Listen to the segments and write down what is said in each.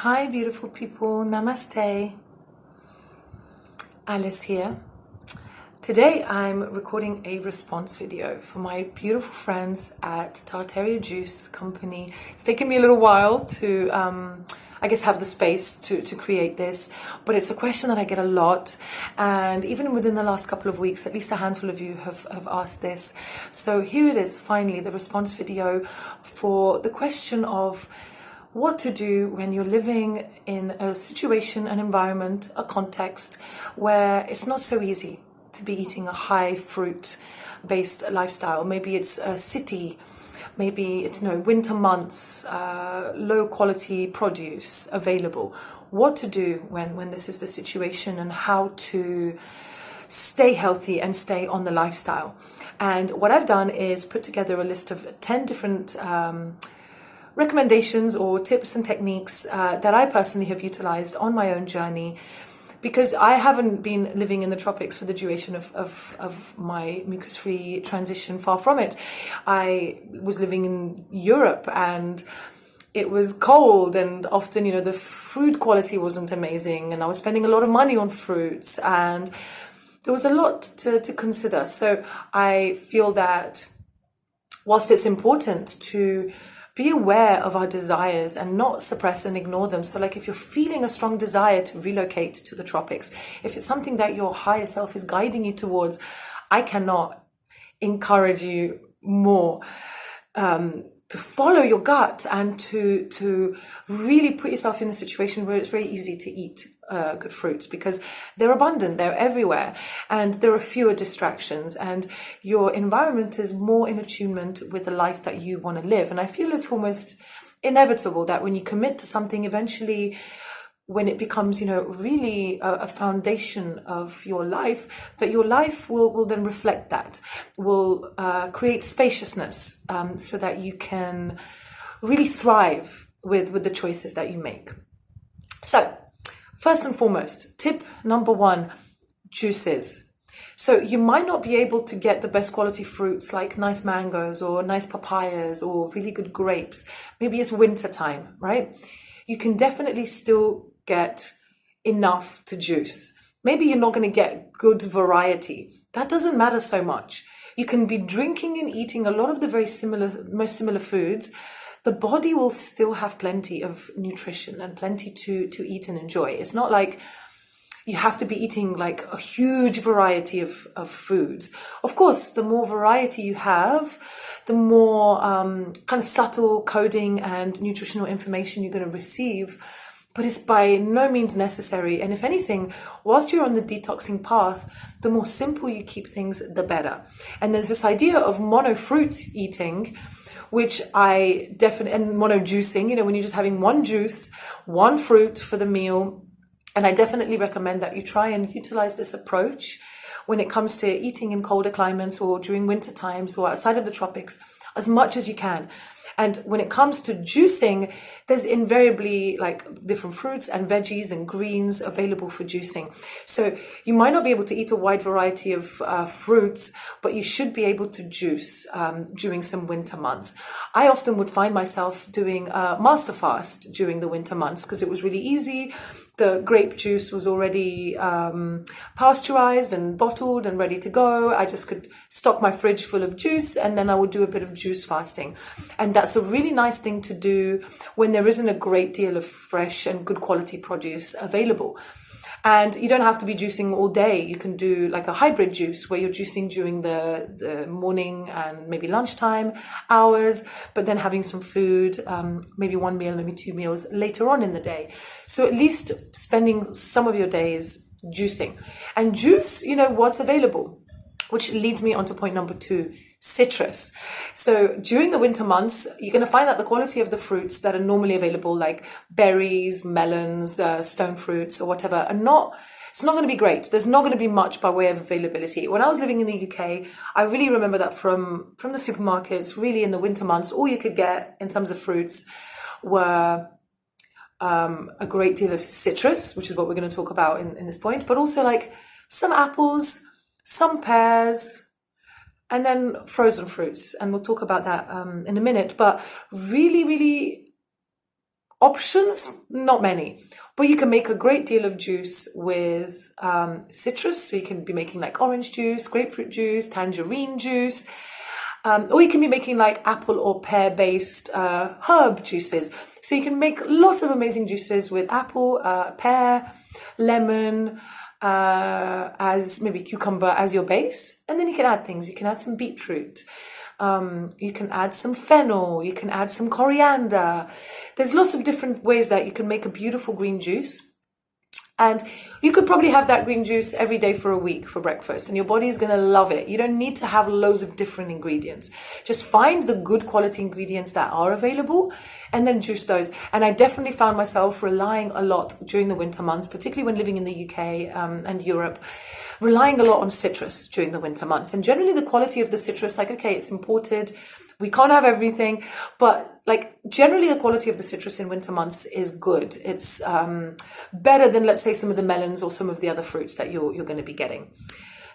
Hi, beautiful people. Namaste. Alice here. Today I'm recording a response video for my beautiful friends at Tartaria Juice Company. It's taken me a little while to, have the space to create this, but it's a question that I get a lot. And even within the last couple of weeks, at least a handful of you have asked this. So here it is, finally, the response video for the question of what to do when you're living in a situation, an environment, a context where it's not so easy to be eating a high fruit-based lifestyle. Maybe it's a city, maybe it's winter months, low quality produce available. What to do when this is the situation, and how to stay healthy and stay on the lifestyle. And what I've done is put together a list of 10 different recommendations or tips and techniques that I personally have utilized on my own journey, because I haven't been living in the tropics for the duration of my mucus-free transition. Far from it. I was living in Europe, and it was cold, and often, the food quality wasn't amazing, and I was spending a lot of money on fruits, and there was a lot to consider. So I feel that whilst it's important to be aware of our desires and not suppress and ignore them. So like if you're feeling a strong desire to relocate to the tropics, if it's something that your higher self is guiding you towards, I cannot encourage you more to follow your gut and to really put yourself in a situation where it's very easy to eat good fruits, because they're abundant, they're everywhere, and there are fewer distractions, and your environment is more in attunement with the life that you want to live. And I feel it's almost inevitable that when you commit to something, eventually when it becomes, really a foundation of your life, that your life will then reflect that, will create spaciousness, so that you can really thrive with the choices that you make. So, first and foremost, tip number 1, juices. So you might not be able to get the best quality fruits like nice mangoes or nice papayas or really good grapes. Maybe it's winter time, right? You can definitely still get enough to juice. Maybe you're not going to get good variety. That doesn't matter so much. You can be drinking and eating a lot of the most similar foods. The body will still have plenty of nutrition and plenty to eat and enjoy. It's not like you have to be eating like a huge variety of foods. Of course, the more variety you have, the more kind of subtle coding and nutritional information you're going to receive. But it's by no means necessary. And if anything, whilst you're on the detoxing path, the more simple you keep things, the better. And there's this idea of mono fruit eating, which I definitely, and mono juicing, when you're just having one juice, one fruit for the meal. And I definitely recommend that you try and utilize this approach when it comes to eating in colder climates or during winter times or outside of the tropics as much as you can. And when it comes to juicing, there's invariably like different fruits and veggies and greens available for juicing. So you might not be able to eat a wide variety of fruits, but you should be able to juice during some winter months. I often would find myself doing a master fast during the winter months because it was really easy. The grape juice was already pasteurized and bottled and ready to go. I just could stock my fridge full of juice, and then I would do a bit of juice fasting. And that's a really nice thing to do when there isn't a great deal of fresh and good quality produce available. And you don't have to be juicing all day. You can do like a hybrid juice where you're juicing during the morning and maybe lunchtime hours, but then having some food, maybe one meal, maybe 2 meals later on in the day. So at least spending some of your days juicing. And juice, what's available, which leads me on to point number 2. Citrus. So during the winter months, you're going to find that the quality of the fruits that are normally available, like berries, melons, stone fruits or whatever, it's not going to be great. There's not going to be much by way of availability. When I was living in the UK, I really remember that from the supermarkets, really in the winter months, all you could get in terms of fruits were a great deal of citrus, which is what we're going to talk about in this point, but also like some apples, some pears, and then frozen fruits. And we'll talk about that in a minute. But really, really Options, not many, but you can make a great deal of juice with citrus. So you can be making like orange juice, grapefruit juice, tangerine juice, or you can be making like apple or pear based herb juices. So you can make lots of amazing juices with apple, pear, lemon, as maybe cucumber as your base. And then you can add things. You can add some beetroot. You can add some fennel, you can add some coriander. There's lots of different ways that you can make a beautiful green juice. And you could probably have that green juice every day for a week for breakfast, and your body's going to love it. You don't need to have loads of different ingredients. Just find the good quality ingredients that are available and then juice those. And I definitely found myself relying a lot during the winter months, particularly when living in the UK and Europe, relying a lot on citrus during the winter months. And generally the quality of the citrus, like, okay, it's imported, we can't have everything, but like generally the quality of the citrus in winter months is good. It's better than, let's say, some of the melons or some of the other fruits that you're going to be getting.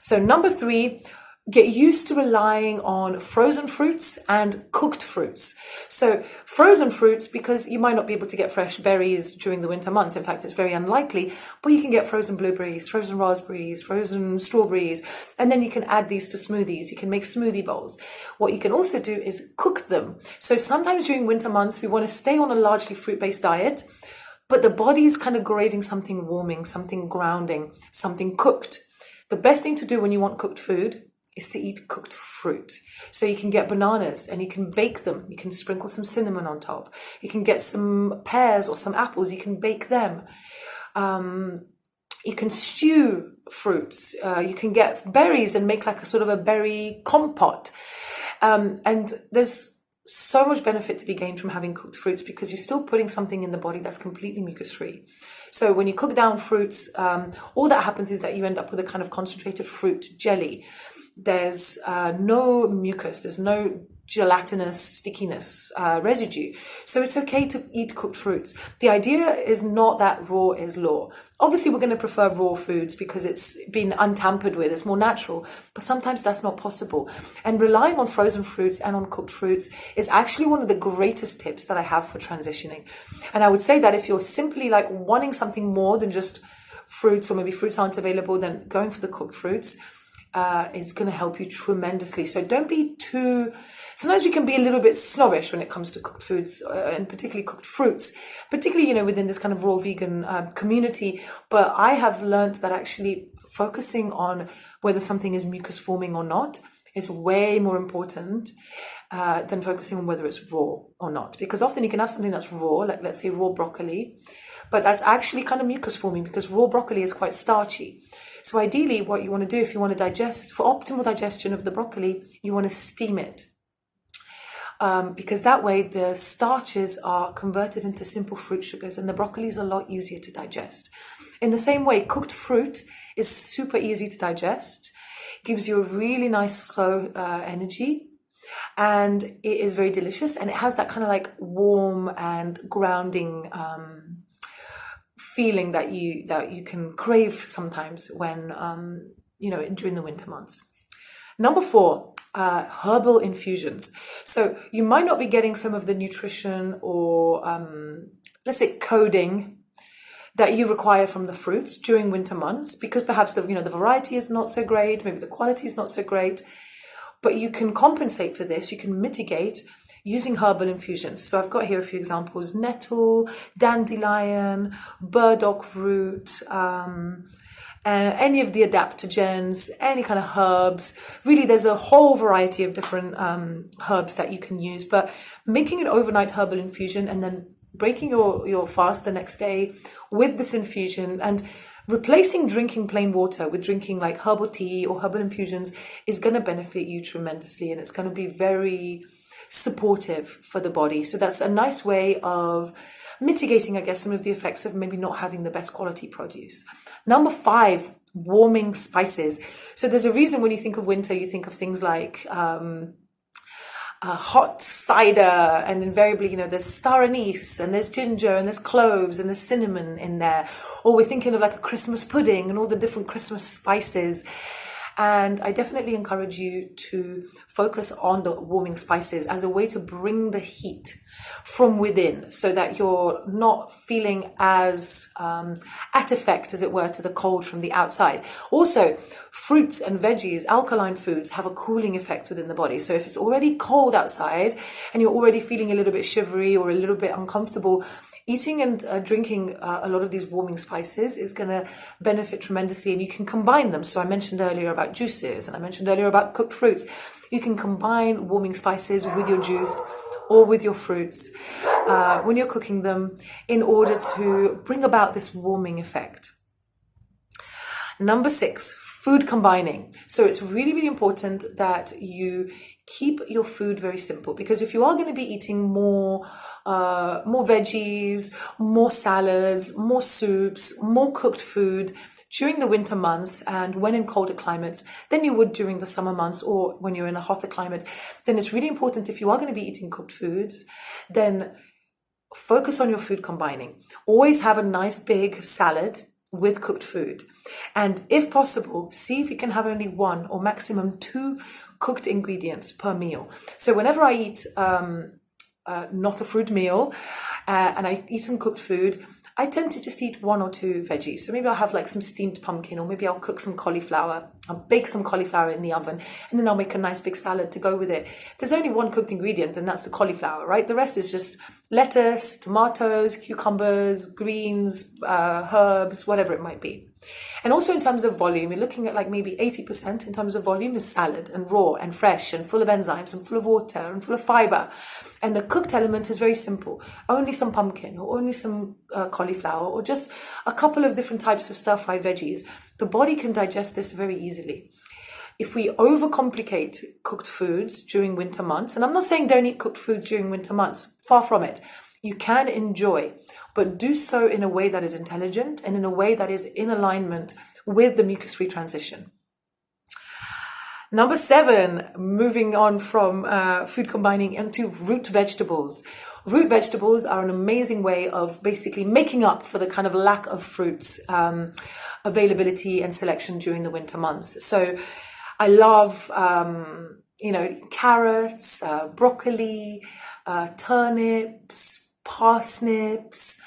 So number 3, get used to relying on frozen fruits and cooked fruits. So frozen fruits, because you might not be able to get fresh berries during the winter months. In fact, it's very unlikely, but you can get frozen blueberries, frozen raspberries, frozen strawberries, and then you can add these to smoothies. You can make smoothie bowls. What you can also do is cook them. So sometimes during winter months, we want to stay on a largely fruit-based diet, but the body's kind of craving something warming, something grounding, something cooked. The best thing to do when you want cooked food is to eat cooked fruit. So you can get bananas and you can bake them. You can sprinkle some cinnamon on top. You can get some pears or some apples. You can bake them. You can stew fruits. You can get berries and make like a sort of a berry compote. And there's so much benefit to be gained from having cooked fruits because you're still putting something in the body that's completely mucus free. So when you cook down fruits, all that happens is that you end up with a kind of concentrated fruit jelly. There's no mucus, there's no gelatinous stickiness residue. So it's okay to eat cooked fruits. The idea is not that raw is law. Obviously, we're going to prefer raw foods because it's been untampered with, it's more natural, but sometimes that's not possible. And relying on frozen fruits and on cooked fruits is actually one of the greatest tips that I have for transitioning. And I would say that if you're simply like wanting something more than just fruits, or maybe fruits aren't available, then going for the cooked fruits is going to help you tremendously. So don't be too... Sometimes we can be a little bit snobbish when it comes to cooked foods, and particularly cooked fruits, particularly, within this kind of raw vegan community. But I have learned that actually focusing on whether something is mucus forming or not is way more important than focusing on whether it's raw or not. Because often you can have something that's raw, like let's say raw broccoli, but that's actually kind of mucus forming because raw broccoli is quite starchy. So ideally what you want to do if you want to digest, for optimal digestion of the broccoli, you want to steam it. Because that way the starches are converted into simple fruit sugars and the broccoli is a lot easier to digest. In the same way, cooked fruit is super easy to digest, gives you a really nice slow energy, and it is very delicious, and it has that kind of like warm and grounding feeling that you can crave sometimes when during the winter months. Number 4, herbal infusions. So you might not be getting some of the nutrition or let's say codeine that you require from the fruits during winter months because perhaps the variety is not so great, maybe the quality is not so great, but you can compensate for this. You can mitigate using herbal infusions. So I've got here a few examples: nettle, dandelion, burdock root, any of the adaptogens, any kind of herbs. Really, there's a whole variety of different herbs that you can use. But making an overnight herbal infusion and then breaking your fast the next day with this infusion and replacing drinking plain water with drinking like herbal tea or herbal infusions is going to benefit you tremendously, and it's going to be very supportive for the body. So that's a nice way of mitigating, I guess, some of the effects of maybe not having the best quality produce. Number 5, warming spices. So there's a reason when you think of winter, you think of things like hot cider, and invariably, there's star anise, and there's ginger, and there's cloves, and there's cinnamon in there. Or we're thinking of like a Christmas pudding and all the different Christmas spices. And I definitely encourage you to focus on the warming spices as a way to bring the heat. from within, so that you're not feeling as at effect, as it were, to the cold from the outside. Also, fruits and veggies, alkaline foods, have a cooling effect within the body. So if it's already cold outside and you're already feeling a little bit shivery or a little bit uncomfortable, eating and drinking a lot of these warming spices is going to benefit tremendously, and you can combine them. So I mentioned earlier about juices, and I mentioned earlier about cooked fruits. You can combine warming spices with your juice or with your fruits when you're cooking them in order to bring about this warming effect. Number 6, food combining. So it's really, really important that you keep your food very simple, because if you are going to be eating more veggies, more salads, more soups, more cooked food during the winter months and when in colder climates than you would during the summer months or when you're in a hotter climate, then it's really important, if you are going to be eating cooked foods, then focus on your food combining. Always have a nice big salad with cooked food. And if possible, see if you can have only 1 or maximum 2 cooked ingredients per meal. So whenever I eat not a fruit meal and I eat some cooked food, I tend to just eat 1 or 2 veggies. So maybe I'll have like some steamed pumpkin, or maybe I'll cook some cauliflower. I'll bake some cauliflower in the oven, and then I'll make a nice big salad to go with it. There's only 1 cooked ingredient, and that's the cauliflower, right? The rest is just lettuce, tomatoes, cucumbers, greens, herbs, whatever it might be. And also in terms of volume, you're looking at like maybe 80% in terms of volume is salad, and raw and fresh and full of enzymes and full of water and full of fiber. And the cooked element is very simple. Only some pumpkin or only some cauliflower or just a couple of different types of stir-fry veggies. The body can digest this very easily. If we overcomplicate cooked foods during winter months, and I'm not saying don't eat cooked food during winter months, far from it. You can enjoy, but do so in a way that is intelligent and in a way that is in alignment with the mucus-free transition. Number 7, moving on from food combining into root vegetables. Root vegetables are an amazing way of basically making up for the kind of lack of fruits availability and selection during the winter months. So I love, carrots, broccoli, turnips, parsnips.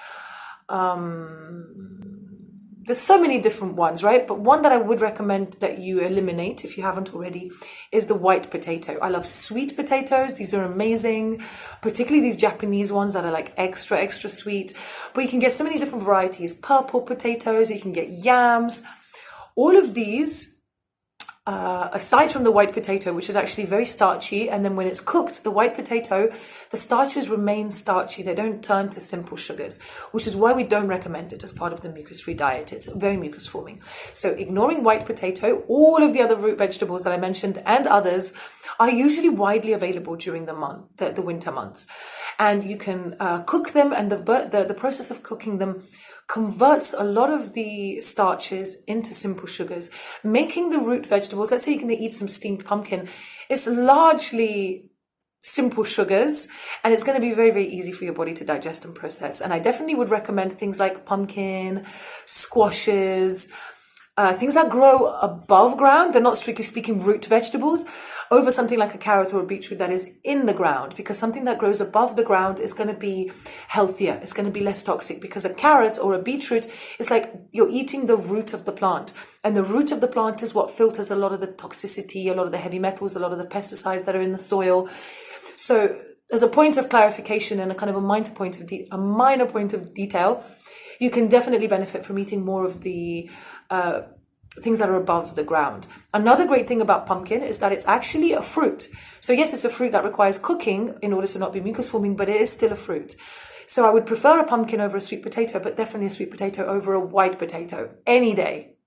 There's so many different ones, right? But one that I would recommend that you eliminate if you haven't already is the white potato. I love sweet potatoes. These are amazing, particularly these Japanese ones that are like extra, extra sweet. But you can get so many different varieties. Purple potatoes, you can get yams. All of these, aside from the white potato, which is actually very starchy, and then when it's cooked, the white potato, the starches remain starchy. They don't turn to simple sugars, which is why we don't recommend it as part of the mucus-free diet. It's very mucus forming. So ignoring white potato, all of the other root vegetables that I mentioned and others are usually widely available during the winter months. And you can cook them, and the process of cooking them converts a lot of the starches into simple sugars, making the root vegetables, let's say you're going to eat some steamed pumpkin, it's largely simple sugars, and it's going to be very, very easy for your body to digest and process. And I definitely would recommend things like pumpkin, squashes, things that grow above ground. They're not strictly speaking root vegetables, over something like a carrot or a beetroot that is in the ground, because something that grows above the ground is going to be healthier. It's going to be less toxic, because a carrot or a beetroot is like you're eating the root of the plant, and the root of the plant is what filters a lot of the toxicity, a lot of the heavy metals, a lot of the pesticides that are in the soil. So as a point of clarification and a kind of a minor point of detail, you can definitely benefit from eating more of the things that are above the ground. Another great thing about pumpkin is that it's actually a fruit. So yes, it's a fruit that requires cooking in order to not be mucus forming, but it is still a fruit. So I would prefer a pumpkin over a sweet potato, but definitely a sweet potato over a white potato any day.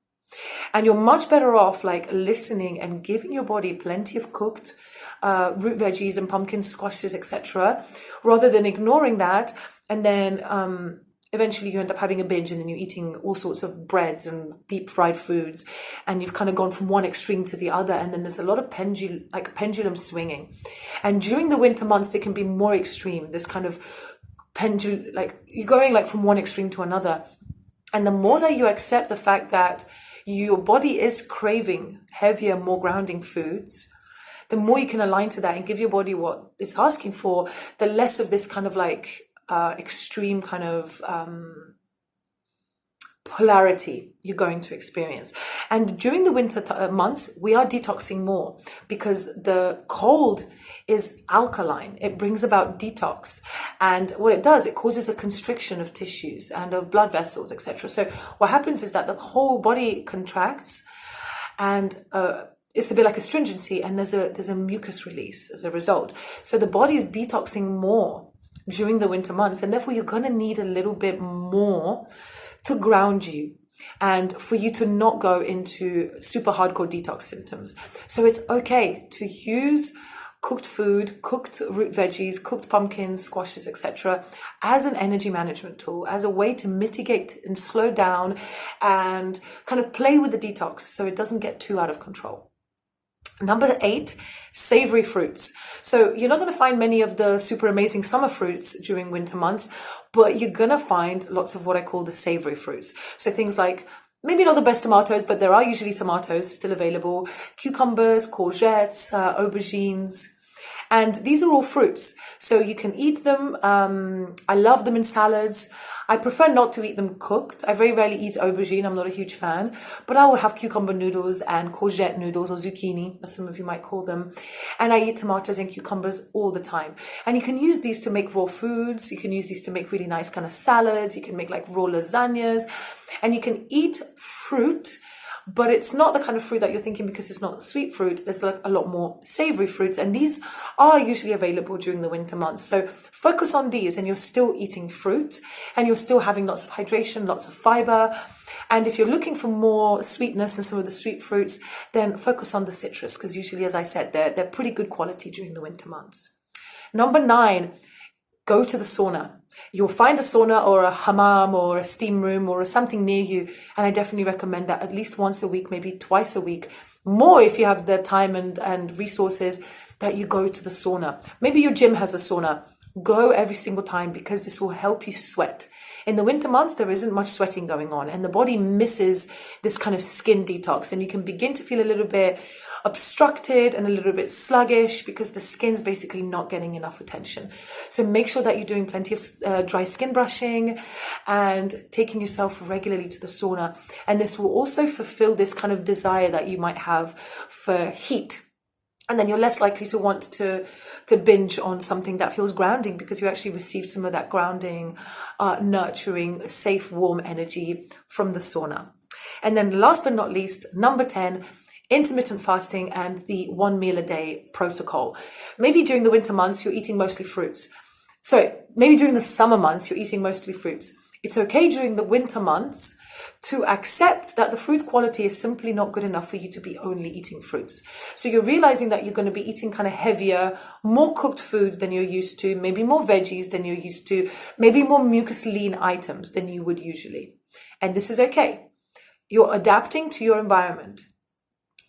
And you're much better off like listening and giving your body plenty of cooked root veggies and pumpkins, squashes, etc., rather than ignoring that, and then eventually you end up having a binge, and then you're eating all sorts of breads and deep fried foods, and you've kind of gone from one extreme to the other, and then there's a lot of pendulum swinging. And during the winter months, they can be more extreme. This kind of pendulum, like you're going like from one extreme to another. And the more that you accept the fact that your body is craving heavier, more grounding foods, the more you can align to that and give your body what it's asking for, the less of this kind of like extreme kind of polarity you're going to experience. And during the winter months, we are detoxing more because the cold is alkaline. It brings about detox. And what it does, it causes a constriction of tissues and of blood vessels, etc. So what happens is that the whole body contracts, and it's a bit like astringency, and there's a mucus release as a result. So the body is detoxing more during the winter months, and therefore you're going to need a little bit more to ground you and for you to not go into super hardcore detox symptoms. So it's okay to use cooked food, cooked root veggies, cooked pumpkins, squashes, etc. as an energy management tool, as a way to mitigate and slow down and kind of play with the detox so it doesn't get too out of control. Number 8, savory fruits. So you're not going to find many of the super amazing summer fruits during winter months, but you're going to find lots of what I call the savory fruits. So things like, maybe not the best tomatoes, but there are usually tomatoes still available, cucumbers, courgettes, aubergines, and these are all fruits. So you can eat them. I love them in salads. I prefer not to eat them cooked. I very rarely eat aubergine. I'm not a huge fan, but I will have cucumber noodles and courgette noodles, or zucchini, as some of you might call them. And I eat tomatoes and cucumbers all the time. And you can use these to make raw foods. You can use these to make really nice kind of salads. You can make like raw lasagnas, and you can eat fruit, but it's not the kind of fruit that you're thinking because it's not sweet fruit. There's like a lot more savory fruits, and these are usually available during the winter months. So focus on these, and you're still eating fruit, and you're still having lots of hydration, lots of fiber. And if you're looking for more sweetness and some of the sweet fruits, then focus on the citrus, because usually, as I said, they're pretty good quality during the winter months. Number 9, go to the sauna. You'll find a sauna or a hammam or a steam room or something near you. And I definitely recommend that at least once a week, maybe twice a week. More if you have the time and resources, that you go to the sauna. Maybe your gym has a sauna. Go every single time, because this will help you sweat. In the winter months, there isn't much sweating going on, and the body misses this kind of skin detox, and you can begin to feel a little bit obstructed and a little bit sluggish because the skin's basically not getting enough attention. So make sure that you're doing plenty of dry skin brushing and taking yourself regularly to the sauna. And this will also fulfill this kind of desire that you might have for heat. And then you're less likely to want to binge on something that feels grounding, because you actually received some of that grounding, nurturing, safe, warm energy from the sauna. And then last but not least, number 10, intermittent fasting and the 1 meal a day protocol. Maybe during the winter months, you're eating mostly fruits. So maybe during the summer months, you're eating mostly fruits. It's okay during the winter months to accept that the fruit quality is simply not good enough for you to be only eating fruits. So you're realizing that you're going to be eating kind of heavier, more cooked food than you're used to, maybe more veggies than you're used to, maybe more mucuslean items than you would usually. And this is okay. You're adapting to your environment.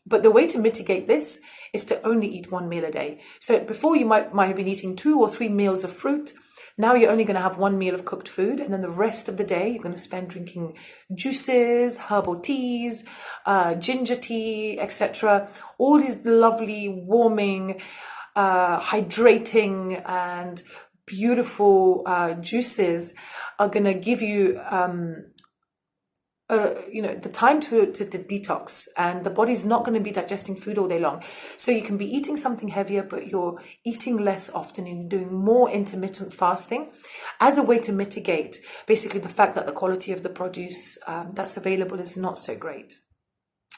But the way to mitigate this is to only eat 1 meal a day. So before you might have been eating 2 or 3 meals of fruit. Now you're only going to have 1 meal of cooked food, and then the rest of the day you're going to spend drinking juices, herbal teas, ginger tea, etc. All these lovely, warming, hydrating, and beautiful juices are going to give you the time to detox, and the body's not going to be digesting food all day long. So you can be eating something heavier, but you're eating less often, and doing more intermittent fasting as a way to mitigate basically the fact that the quality of the produce that's available is not so great.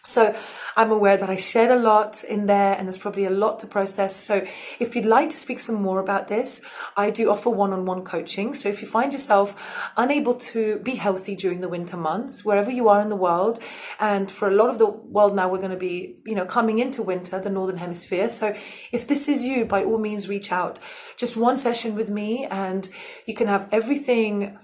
So I'm aware that I shared a lot in there, and there's probably a lot to process. So if you'd like to speak some more about this, I do offer one-on-one coaching. So if you find yourself unable to be healthy during the winter months, wherever you are in the world, and for a lot of the world now, we're going to be, coming into winter, the Northern Hemisphere. So if this is you, by all means, reach out. Just one session with me, and you can have everything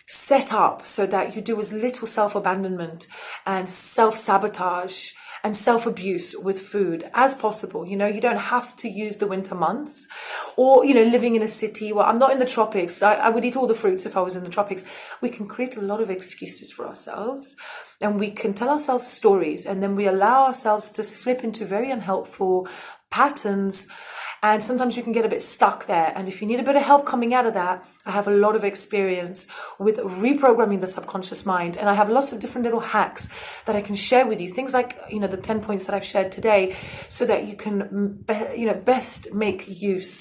set up so that you do as little self-abandonment and self-sabotage and self-abuse with food as possible. You don't have to use the winter months, or, living in a city. Well, I'm not in the tropics. I would eat all the fruits if I was in the tropics. We can create a lot of excuses for ourselves, and we can tell ourselves stories, and then we allow ourselves to slip into very unhelpful patterns, and sometimes you can get a bit stuck there. And if you need a bit of help coming out of that, I have a lot of experience with reprogramming the subconscious mind, and I have lots of different little hacks that I can share with you. Things like, the 10 points that I've shared today, so that you can, best make use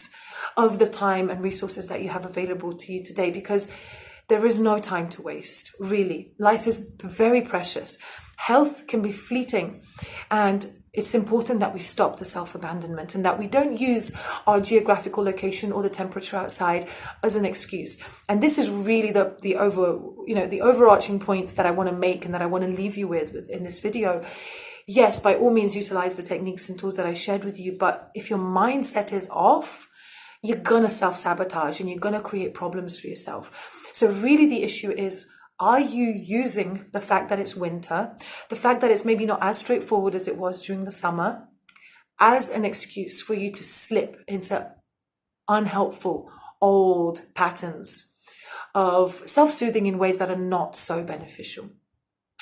of the time and resources that you have available to you today, because there is no time to waste, really. Life is very precious. Health can be fleeting, and it's important that we stop the self-abandonment and that we don't use our geographical location or the temperature outside as an excuse. And this is really the overarching point that I want to make and that I want to leave you with in this video. Yes, by all means, utilize the techniques and tools that I shared with you, but if your mindset is off, you're gonna self-sabotage and you're gonna create problems for yourself. So really the issue is, are you using the fact that it's winter, the fact that it's maybe not as straightforward as it was during the summer, as an excuse for you to slip into unhelpful old patterns of self-soothing in ways that are not so beneficial?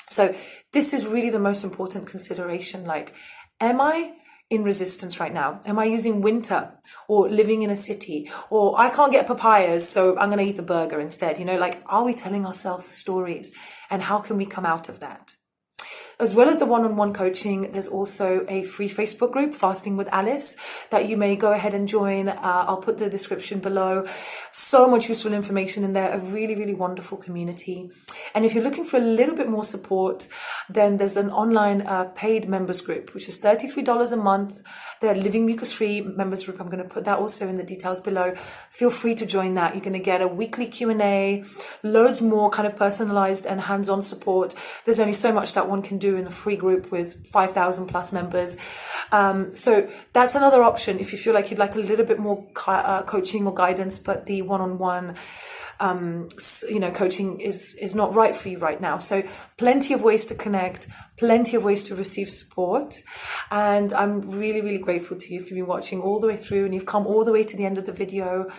So this is really the most important consideration. Like, am I in resistance right now? Am I using winter or living in a city, or I can't get papayas, so I'm going to eat a burger instead? Are we telling ourselves stories, and how can we come out of that? As well as the one-on-one coaching, there's also a free Facebook group, Fasting with Alice, that you may go ahead and join. I'll put the description below. So much useful information in there, a really, really wonderful community. And if you're looking for a little bit more support, then there's an online paid members group, which is $33 a month. The Living Mucus-Free members group, I'm going to put that also in the details below. Feel free to join that. You're going to get a weekly Q&A, loads more kind of personalized and hands-on support. There's only so much that one can do in a free group with 5,000 plus members. So that's another option if you feel like you'd like a little bit more coaching or guidance, but the one-on-one coaching is not right for you right now. So plenty of ways to connect, plenty of ways to receive support. And I'm really, really grateful to you if you've been watching all the way through and you've come all the way to the end of the video.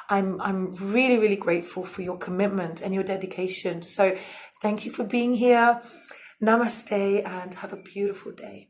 I'm really, really grateful for your commitment and your dedication. So thank you for being here. Namaste, and have a beautiful day.